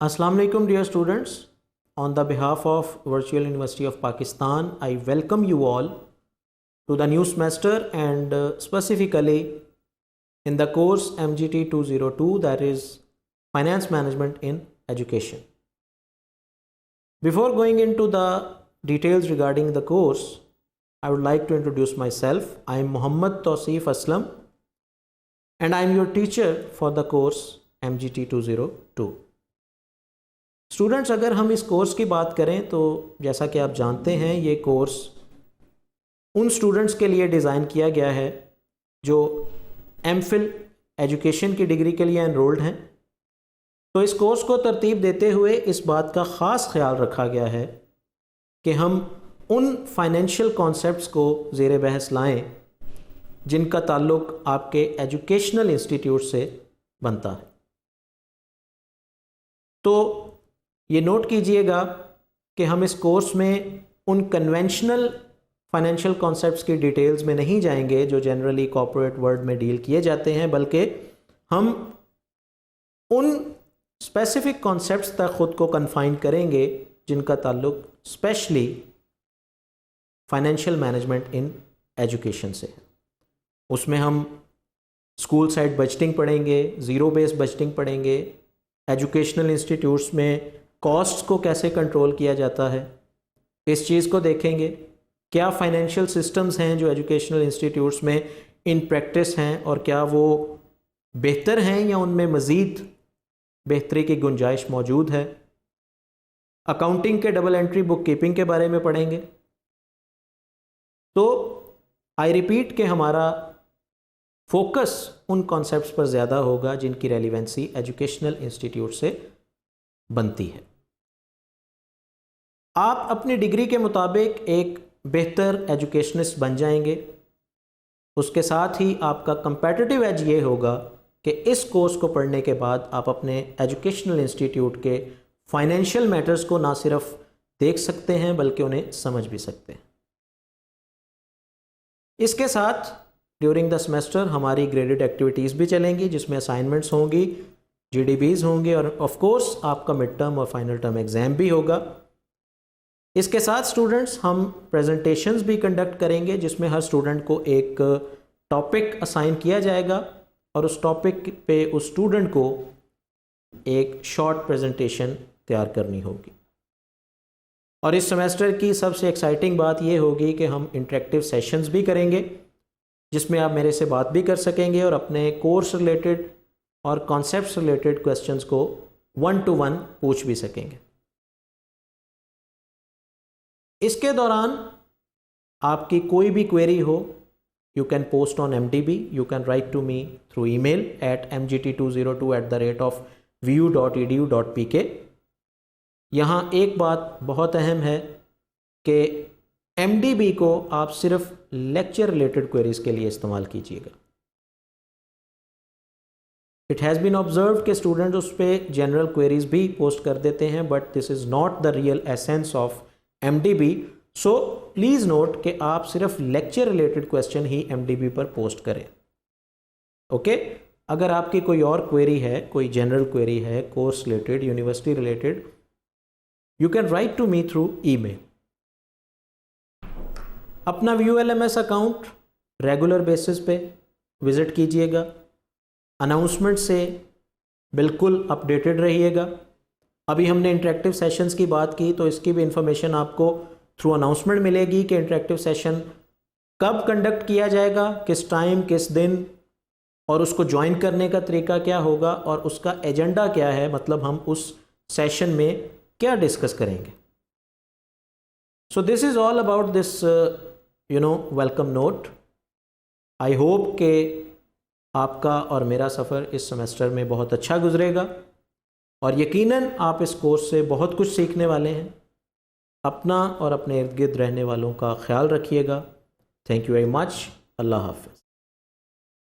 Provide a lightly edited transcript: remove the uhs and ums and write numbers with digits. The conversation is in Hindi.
Assalamu alaikum dear students. On the behalf of Virtual University of Pakistan, I welcome you all to the new semester and specifically in the course MGT 202, that is Finance Management in Education. Before going into the details regarding the course, I would like to introduce myself. I am Muhammad Tawseef Aslam and I am your teacher for the course MGT 202. Students, अगर हम इस कोर्स की बात करें तो जैसा कि आप जानते हैं ये कोर्स उन स्टूडेंट्स के लिए डिज़ाइन किया गया है जो एमफिल एजुकेशन की डिग्री के लिए एनरोल्ड हैं। तो इस कोर्स को तरतीब देते हुए इस बात का ख़ास ख्याल रखा गया है कि हम उन फाइनेंशियल कॉन्सेप्ट्स को ज़ेर बहस लाएं जिनका ताल्लुक़ आपके एजुकेशनल इंस्टीट्यूट से बनता है। तो ये नोट कीजिएगा कि हम इस कोर्स में उन कन्वेंशनल फाइनेंशियल कॉन्सेप्ट्स की डिटेल्स में नहीं जाएंगे जो जनरली कॉर्पोरेट वर्ल्ड में डील किए जाते हैं, बल्कि हम उन स्पेसिफिक कॉन्सेप्ट्स तक ख़ुद को कन्फाइन करेंगे जिनका ताल्लुक specially financial management in education से है। उसमें हम स्कूल साइड बजटिंग पढ़ेंगे, ज़ीरो बेस बजटिंग पढ़ेंगे, एजुकेशनल इंस्टीट्यूट्स में कॉस्ट्स को कैसे कंट्रोल किया जाता है, इस चीज़ को देखेंगे। क्या फाइनेंशियल सिस्टम्स हैं जो एजुकेशनल इंस्टीट्यूट्स में इन प्रैक्टिस हैं और क्या वो बेहतर हैं या उनमें मज़ीद बेहतरी की गुंजाइश मौजूद है। अकाउंटिंग के डबल एंट्री बुक कीपिंग के बारे में पढ़ेंगे। तो आई रिपीट कि हमारा फोकस उन कॉन्सेप्ट्स पर ज़्यादा होगा जिनकी रेलिवेंसी एजुकेशनल इंस्टीट्यूट से बनती है। आप अपनी डिग्री के मुताबिक एक बेहतर एजुकेशनिस्ट बन जाएंगे। उसके साथ ही आपका कंपेटिटिव एज ये होगा कि इस कोर्स को पढ़ने के बाद आप अपने एजुकेशनल इंस्टीट्यूट के फाइनेंशियल मैटर्स को ना सिर्फ देख सकते हैं बल्कि उन्हें समझ भी सकते हैं। इसके साथ ड्यूरिंग द सेमेस्टर हमारी ग्रेडेड एक्टिविटीज़ भी चलेंगी जिसमें असाइनमेंट्स होंगी, GDBs होंगे और ऑफ कोर्स आपका मिड टर्म और फाइनल टर्म एग्ज़ाम भी होगा। इसके साथ स्टूडेंट्स हम प्रेजेंटेशंस भी कंडक्ट करेंगे जिसमें हर स्टूडेंट को एक टॉपिक असाइन किया जाएगा और उस टॉपिक पे उस स्टूडेंट को एक शॉर्ट प्रेजेंटेशन तैयार करनी होगी। और इस सेमेस्टर की सबसे एक्साइटिंग बात ये होगी कि हम इंटरेक्टिव सेशंस भी करेंगे जिसमें आप मेरे से बात भी कर सकेंगे और अपने कोर्स रिलेटेड और कॉन्सेप्ट्स रिलेटेड क्वेश्चंस को 1-to-1 पूछ भी सकेंगे। इसके दौरान आपकी कोई भी क्वेरी हो, you can post on MDB, you can write to me through email at mgt202@vu.edu.pk। यहाँ एक बात बहुत अहम है कि MDB को आप सिर्फ लेक्चर रिलेटेड क्वेरीज के लिए इस्तेमाल कीजिएगा। इट हैज़ बीन ऑब्जर्व्ड कि स्टूडेंट उस पर जनरल क्वेरीज भी पोस्ट कर देते हैं, but this is not the real essence of MDB। So please note कि आप सिर्फ लेक्चर रिलेटेड क्वेश्चन ही MDB पर पोस्ट करें। ओके अगर आपकी कोई और क्वेरी है, कोई जनरल क्वेरी है, course related, university related, you can write to me through email। अपना VULMS अकाउंट रेगुलर बेसिस पे विज़िट कीजिएगा। अनाउंसमेंट से बिल्कुल अपडेटेड रहिएगा। अभी हमने इंटरेक्टिव सेशंस की बात की तो इसकी भी इंफॉर्मेशन आपको थ्रू अनाउंसमेंट मिलेगी कि इंटरेक्टिव सेशन कब कंडक्ट किया जाएगा, किस टाइम, किस दिन, और उसको ज्वाइन करने का तरीका क्या होगा और उसका एजेंडा क्या है, मतलब हम उस सेशन में क्या डिस्कस करेंगे। So this is all about this welcome note. I hope कि आपका और मेरा सफ़र इस सेमेस्टर में बहुत अच्छा गुजरेगा और यकीनन आप इस कोर्स से बहुत कुछ सीखने वाले हैं। अपना और अपने इर्द गिर्द रहने वालों का ख्याल रखिएगा। Thank you very much. अल्लाह हाफ़िज़।